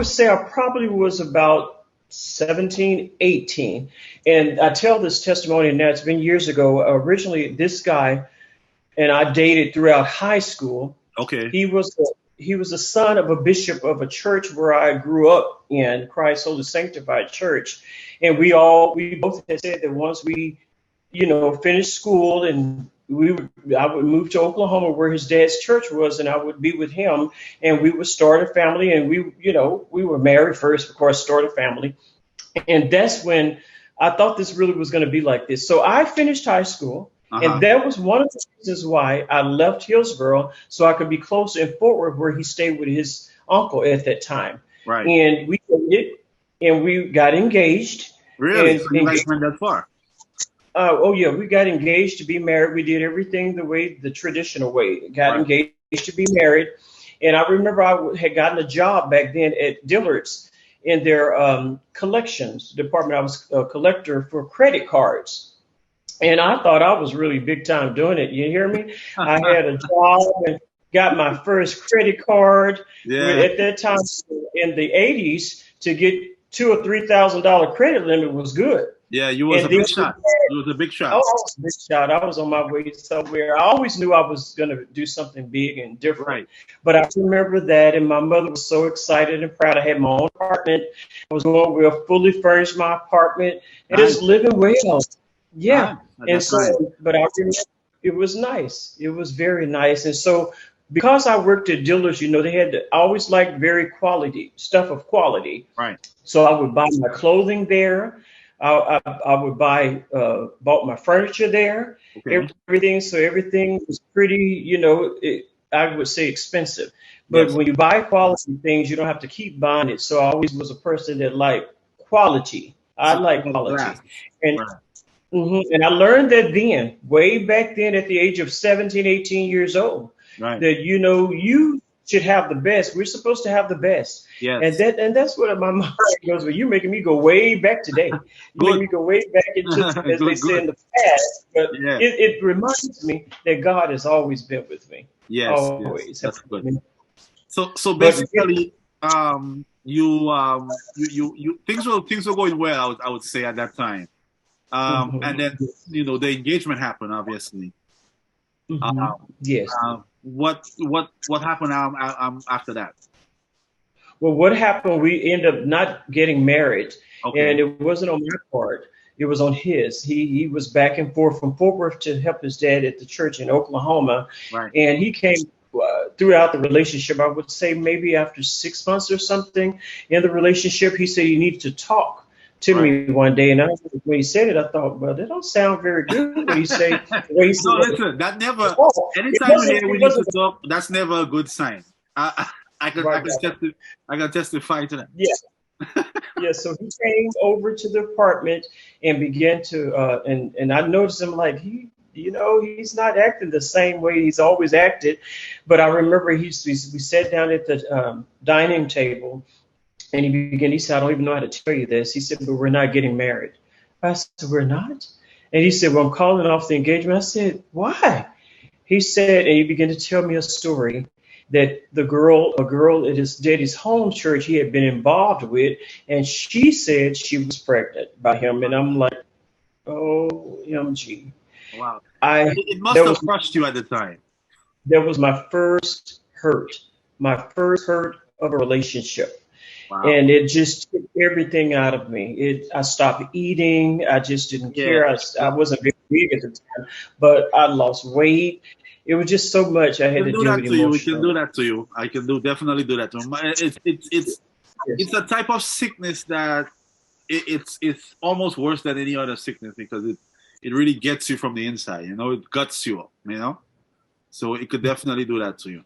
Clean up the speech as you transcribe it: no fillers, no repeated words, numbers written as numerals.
would say I probably was about 17, 18. And I tell this testimony now, it's been years ago. Originally, this guy and I dated throughout high school. Okay. He was the son of a bishop of a church where I grew up in, Christ Holy Sanctified Church. And we both had said that once we, finished school and I would move to Oklahoma where his dad's church was, and I would be with him, and we would start a family. And we were married first, of course, start a family. And that's when I thought this really was going to be like this. So I finished high school. And that was one of the reasons why I left Hillsboro, so I could be closer in Fort Worth, where he stayed with his uncle at that time. Right. And we dated, and we got engaged. Really? So you guys went that far? Oh yeah, we got engaged to be married. We did everything the traditional way. Got engaged to be married. And I remember I had gotten a job back then at Dillard's in their collections department. I was a collector for credit cards. And I thought I was really big time doing it. You hear me? I had a job and got my first credit card. Yeah. At that time in the 80s, to get $2,000 or $3,000 credit limit was good. Yeah, you was a big shot. You was a big shot. Oh, I was a big shot. I was on my way somewhere. I always knew I was going to do something big and different. Right. But I remember that, and my mother was so excited and proud. I had my own apartment. I was going real fully furnished my apartment, and just living well. Yeah. And so, but I remember it was nice. It was very nice. And so, because I worked at Dillard's, they had I always liked very quality stuff of quality. Right. So I would buy my clothing there. I would bought my furniture there. Okay. Everything. So everything was pretty, I would say expensive. But when you buy quality things, you don't have to keep buying it. So I always was a person that liked quality. I like quality. And and I learned that then, way back then at the age of 17, 18 years old, that, you should have the best. We're supposed to have the best. Yes. And that's what my mind goes, well, you're making me go way back today. You make me go way back into, as they say, in the past. But it reminds me that God has always been with me. Yes. Always. Yes, that's good. So basically, you things were going well, I would say, at that time. And then, the engagement happened, obviously. Yes. What happened after that? Well, what happened, we ended up not getting married. Okay. And it wasn't on my part. It was on his. He was back and forth from Fort Worth to help his dad at the church in Oklahoma. Right. And he came throughout the relationship. I would say maybe after 6 months or something in the relationship, he said, you need to talk to me one day. And when he said it, I thought, well, that don't sound very good when he said. Listen, that never. Anytime you hear we need to talk, that's never a good sign. I can testify to that. Yeah. Yeah. So he came over to the apartment and began to, and I noticed him like he's not acting the same way he's always acted. But I remember we sat down at the dining table. And he said, I don't even know how to tell you this. He said, but we're not getting married. I said, we're not? And he said, well, I'm calling off the engagement. I said, why? He said, and he began to tell me a story that a girl at his daddy's home church he had been involved with, and she said she was pregnant by him. And I'm like, OMG. Wow. It must have crushed you at the time. That was my first hurt of a relationship. Wow. And it just took everything out of me. I stopped eating. I just didn't care. I wasn't very big at the time, but I lost weight. It was just so much I had to do with emotionally. We can do that to you. I can definitely do that to you. It's a type of sickness that it's almost worse than any other sickness because it really gets you from the inside. It guts you up. So it could definitely do that to you.